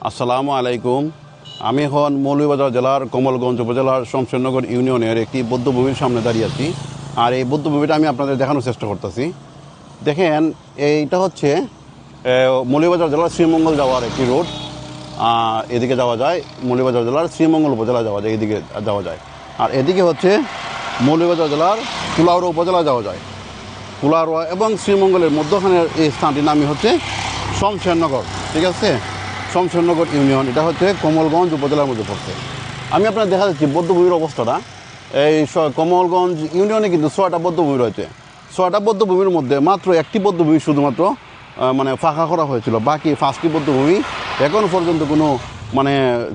আসসালামু আলাইকুম। আমি এখন মৌলভীবাজার জেলার কমলগঞ্জ উপজেলার শমশেরনগর ইউনিয়নের একটি বৌদ্ধভূমির সামনে দাঁড়িয়ে আছি। আর এই বৌদ্ধভূমিটা আমি আপনাদের দেখানোর চেষ্টা করতেছি। দেখেন, এইটা হচ্ছে মৌলভীবাজার জেলার শ্রীমঙ্গল যাওয়ার একটি রোড। এদিকে যাওয়া যায়, মৌলভীবাজার জেলার শ্রীমঙ্গল উপজেলা যাওয়া যায়, এদিকে যাওয়া যায়। আর এদিকে হচ্ছে মৌলভীবাজার জেলার কুলাউড়া উপজেলা যাওয়া যায়। কুলাউড়া এবং শ্রীমঙ্গলের মধ্যখানের এই স্থানটির নামই হচ্ছে শমশেরনগর। ঠিক আছে, শমশেরনগর ইউনিয়ন, এটা হচ্ছে কমলগঞ্জ উপজেলার মধ্যে পড়ছে। আমি আপনার দেখা যাচ্ছি বৌদ্ধভূমির অবস্থাটা। এই কমলগঞ্জ ইউনিয়নে কিন্তু 6টা বৌদ্ধভূমি রয়েছে। 6টা বৌদ্ধভূমির মধ্যে মাত্র একটি বৌদ্ধভূমি শুধুমাত্র মানে ফাঁকা করা হয়েছিল। বাকি 5টি বৌদ্ধভূমি এখন পর্যন্ত কোনো মানে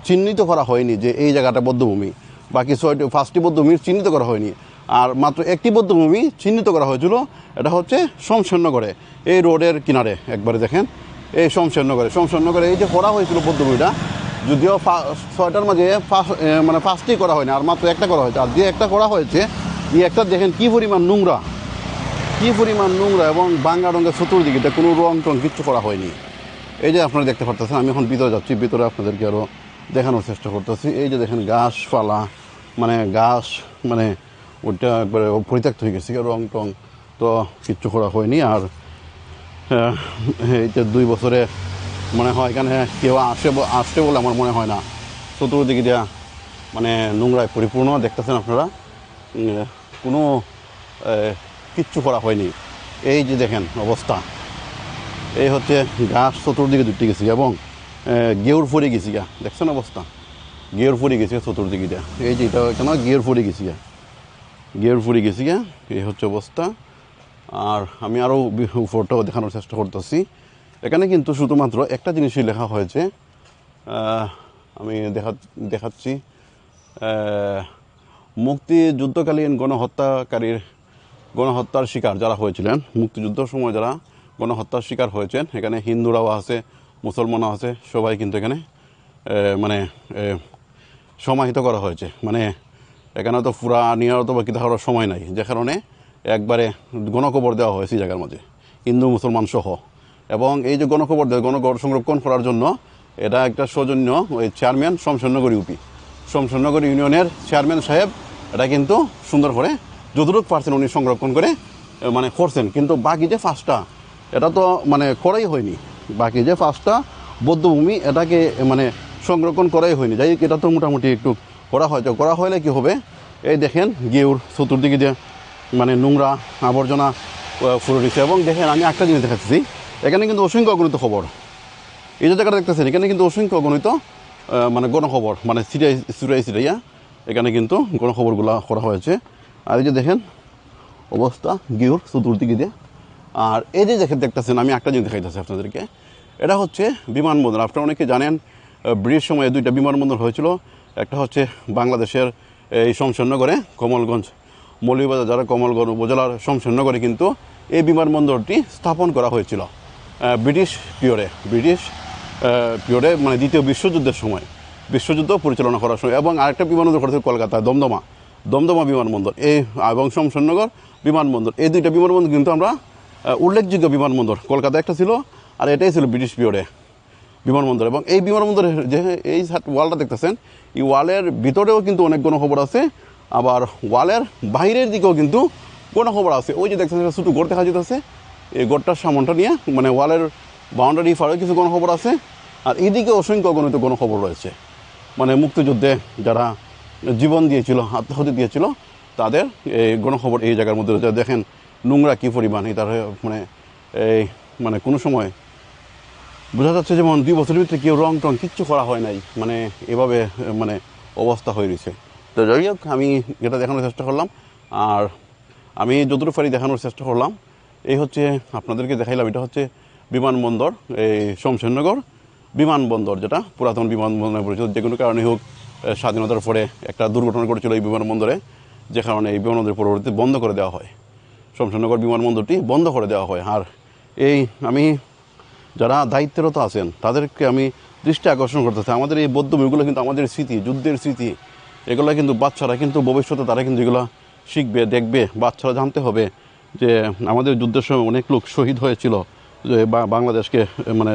চিহ্নিত করা হয়নি যে এই জায়গাটা বৌদ্ধভূমি। বাকি 5টি বৌদ্ধভূমি চিহ্নিত করা হয়নি। আর মাত্র একটি বৌদ্ধভূমি চিহ্নিত করা হয়েছিল, এটা হচ্ছে শমশেরনগরে, এই রোডের কিনারে। একবারে দেখেন, এই শমশেরনগরে এই যে করা হয়েছিল বৌদ্ধভূমিটা, যদিও 6টার মাঝে মানে 5টি করা হয়নি, আর মাত্র একটা করা হয়েছে। আর যে একটা করা হয়েছে, এই একটা দেখেন কী পরিমাণ নোংরা, এবং বাঙ্গা রঙের চতুর্দিকে কোনো রং টং কিচ্ছু করা হয়নি। এই যে আপনারা দেখতে পারতেছেন, আমি এখন ভিতরে যাচ্ছি, ভিতরে আপনাদেরকে আরও দেখানোর চেষ্টা করতেছি। এই যে দেখেন গাছপালা, মানে গাছ, মানে ওইটা একবারে পরিত্যক্ত হয়ে গেছে, রং টং তো কিচ্ছু করা হয়নি। আর এই যে 2 বছরে মনে হয় এখানে কেউ আসছে বলে আমার মনে হয় না। চতুর্দিকে দিয়া মানে নোংরায় পরিপূর্ণ, দেখতেছেন আপনারা, কোনো কিচ্ছু করা হয়নি। এই যে দেখেন অবস্থা, এই হচ্ছে গাছ চতুর্দিকে দুটি গেছি এবং গেউর ফুরে গেছি গা, দেখছেন অবস্থা, গেউর ফুরে গেছি চতুর্দিকে দিয়া। এই যে এটা এখানে গেউর ফুরে গেছি গা, এই হচ্ছে অবস্থা। আর আমি আরও ফটো দেখানোর চেষ্টা করতেছি। এখানে কিন্তু শুধুমাত্র একটা জিনিসই লেখা হয়েছে, আমি দেখাচ্ছি। মুক্তিযুদ্ধকালীন গণহত্যার শিকার যারা হয়েছিলেন, মুক্তিযুদ্ধের সময় যারা গণহত্যার শিকার হয়েছেন, এখানে হিন্দুরাও আছে, মুসলমানও আছে, সবাই কিন্তু এখানে মানে সমাহিত করা হয়েছে। মানে এখানে তো পুরা নিয়ার তো বাকি থাকার সময় নাই, যে কারণে একবারে গণকবর দেওয়া হয়েছে জায়গার মাঝে, হিন্দু মুসলমান সহ। এবং এই যে গণকবর সংরক্ষণ করার জন্য এটা একটা সৌজন্য ওই চেয়ারম্যান শমশেরনগর ইউনিয়নের চেয়ারম্যান সাহেব এটা কিন্তু সুন্দর করে যতটুকু পারছেন উনি সংরক্ষণ করে মানে করছেন। কিন্তু বাকি যে 5টা, এটা তো মানে করাই হয়নি। বাকি যে 5টা বৌদ্ধভূমি, এটাকে মানে সংরক্ষণ করাই হয়নি। যাই এটা তো মোটামুটি একটু করা হলে কি হবে, এই দেখেন গেউর চতুর্দিকে যে মানে নোংরা আবর্জনা ফুরে দিচ্ছে। এবং দেখেন, আমি একটা জিনিস দেখাচ্ছি, এখানে কিন্তু অসংখ্য অগণিত খবর, এই যে জায়গাটা দেখতেছেন, এখানে কিন্তু অসংখ্য অগণিত মানে গণখবর, মানে সিরাইয়া এখানে কিন্তু গণখবরগুলো করা হয়েছে। আর এই যে দেখেন অবস্থা গিউর চতুর্দিকে দিয়ে। আর এই যে দেখতেছেন, আমি একটা জিনিস দেখাইতেছি আপনাদেরকে, এটা হচ্ছে বিমানবন্দর। আপনারা অনেকে জানেন, ব্রিটিশ সময়ে 2টা বিমানবন্দর হয়েছিল। একটা হচ্ছে বাংলাদেশের এই শমশেরনগরে, কমলগঞ্জ মৌলভীবাজার যারা কমলগঞ্জ উপজেলার শমশেরনগরে কিন্তু এই বিমানবন্দরটি স্থাপন করা হয়েছিল ব্রিটিশ পিরিয়ডে, মানে দ্বিতীয় বিশ্বযুদ্ধের সময়, বিশ্বযুদ্ধ পরিচালনা করার সময়। এবং আরেকটা বিমানবন্দর করেছে কলকাতায়, দমদমা বিমানবন্দর, এই এবং শমশেরনগর বিমানবন্দর। এই 2টা বিমানবন্দর কিন্তু আমরা উল্লেখযোগ্য বিমানবন্দর, কলকাতায় একটা ছিল, আর এটাই ছিল ব্রিটিশ পিরিয়ডে বিমানবন্দর। এবং এই বিমানবন্দরের যে এই ওয়ালটা দেখতেছেন, এই ওয়ালের ভিতরেও কিন্তু অনেক গণখবর আছে, আবার ওয়ালের বাইরের দিকেও কিন্তু গণখবর আছে। ওই যে দেখতেছেন ছোটো গড় দেখা যেতেছে, এই গড়টার সামনটা নিয়ে মানে ওয়ালের বাউন্ডারি ফারেও কিছু গণখবর আছে। আর এদিকে অসংখ্য অগণিত গণখবর রয়েছে, মানে মুক্তিযুদ্ধে যারা জীবন দিয়েছিল, আত্মাহুতি দিয়েছিল, তাদের এই গণখবর এই জায়গার মধ্যে রয়েছে। দেখেন নোংরা কী পরিমাণ, তার মানে কোনো সময় বোঝা যাচ্ছে যেমন 2 বছরের ভিতরে কেউ রং টং কিচ্ছু করা হয় নাই, মানে এভাবে মানে অবস্থা হয়ে রয়েছে। তো যাই হোক, আমি এটা দেখানোর চেষ্টা করলাম, আর আমি যতটুকু পারি দেখানোর চেষ্টা করলাম। এই হচ্ছে আপনাদেরকে দেখাইলাম, এটা হচ্ছে বিমানবন্দর, এই শমশেরনগর বিমানবন্দর, যেটা পুরাতন বিমানবন্দর পরিচিত। যে কোনো কারণে হোক, স্বাধীনতার পরে একটা দুর্ঘটনা ঘটেছিল এই বিমানবন্দরে, যে কারণে এই বিমানবন্দরের পরবর্তীতে বন্ধ করে দেওয়া হয়, শমশেরনগর বিমানবন্দরটি বন্ধ করে দেওয়া হয়। আর এই আমি যারা দায়িত্বরত আছেন তাদেরকে আমি দৃষ্টি আকর্ষণ করতেছি, আমাদের এই বৌদ্ধভূমিগুলো কিন্তু আমাদের স্মৃতি, যুদ্ধের স্মৃতি। এগুলো কিন্তু বাচ্চারা কিন্তু ভবিষ্যতে তারা কিন্তু এগুলো শিখবে, দেখবে। বাচ্চারা জানতে হবে যে আমাদের যুদ্ধের সময় অনেক লোক শহীদ হয়েছিল, যে বাংলাদেশকে মানে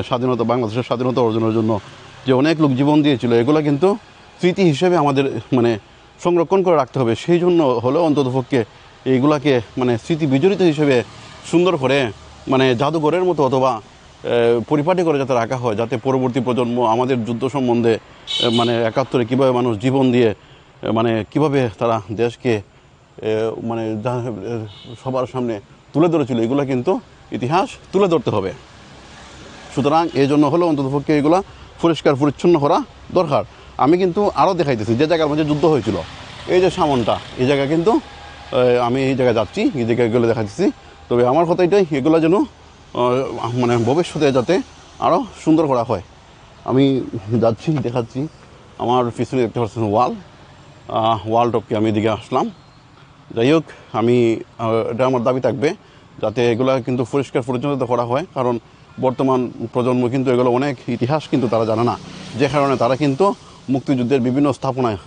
বাংলাদেশের স্বাধীনতা অর্জনের জন্য যে অনেক লোক জীবন দিয়েছিল, এগুলো কিন্তু স্মৃতি হিসেবে আমাদের মানে সংরক্ষণ করে রাখতে হবে। সেই জন্য হলেও অন্ততপক্ষে এইগুলাকে মানে স্মৃতি বিজড়িত হিসেবে সুন্দর করে মানে জাদুঘরের মতো অথবা পরিপাটি করে যাতে রাখা হয়, যাতে পরবর্তী প্রজন্ম আমাদের যুদ্ধ সম্বন্ধে মানে 71-এ কীভাবে মানুষ জীবন দিয়ে মানে কিভাবে তারা দেশকে মানে সবার সামনে তুলে ধরেছিল, এগুলো কিন্তু ইতিহাস তুলে ধরতে হবে। সুতরাং এই জন্য হলো অন্ততপক্ষে এগুলো পরিষ্কার পরিচ্ছন্ন করা দরকার। আমি কিন্তু আরও দেখাইতেছি যে জায়গার মধ্যে যুদ্ধ হয়েছিল, এই যে সামনটা, এই জায়গা কিন্তু আমি এই জায়গায় যাচ্ছি, এই জায়গায় এগুলো দেখাচ্ছি। তবে আমার কথা এটাই, এগুলো যেন মানে ভবিষ্যতে যাতে আরও সুন্দর করা হয়। আমি যাচ্ছি, দেখাচ্ছি। আমার পিছনে দেখতে পাচ্ছেন ওয়াল টপকে আমি এদিকে আসলাম। যাই হোক, আমি এটা আমার দাবি থাকবে যাতে এগুলো কিন্তু পরিষ্কার পরিচ্ছন্নতা করা হয়, কারণ বর্তমান প্রজন্ম কিন্তু এগুলো অনেক ইতিহাস কিন্তু তারা জানে না, যে কারণে তারা কিন্তু মুক্তিযুদ্ধের বিভিন্ন স্থাপনায়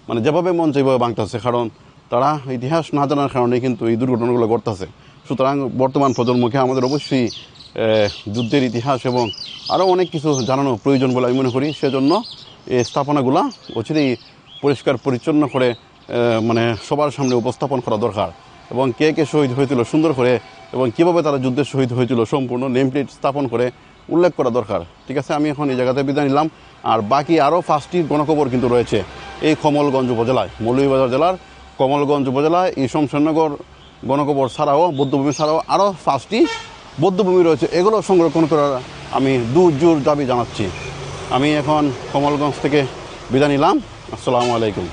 মানে যেভাবে মন সেইভাবে ভাঙতেছে, কারণ তারা ইতিহাস না জানার কারণে কিন্তু এই দুর্ঘটনাগুলো ঘটতেছে। সুতরাং বর্তমান প্রজন্মকে আমাদের অবশ্যই যুদ্ধের ইতিহাস এবং আরও অনেক কিছু জানানো প্রয়োজন বলে আমি মনে করি। সেজন্য এই স্থাপনাগুলো অচিরেই পরিষ্কার পরিচ্ছন্ন করে মানে সবার সামনে উপস্থাপন করা দরকার, এবং কে কে শহীদ হয়েছিল সুন্দর করে এবং কীভাবে তারা যুদ্ধে শহীদ হয়েছিল সম্পূর্ণ নেমপ্লেট স্থাপন করে উল্লেখ করা দরকার। ঠিক আছে, আমি এখন এই জায়গাতে বিদায় নিলাম। আর বাকি আরও 5টি গণকবর কিন্তু রয়েছে এই কমলগঞ্জ উপজেলায়, মৌলভীবাজার জেলার কমলগঞ্জ উপজেলায় এই শমশেরনগর গণকবর ছাড়াও বৌদ্ধভূমি ছাড়াও আরও 5টি বৌদ্ধভূমি রয়েছে। এগুলো সংরক্ষণ করার আমি জোর দাবি জানাচ্ছি। আমি এখন কমলগঞ্জ থেকে বিদায় নিলাম। আসসালামু আলাইকুম।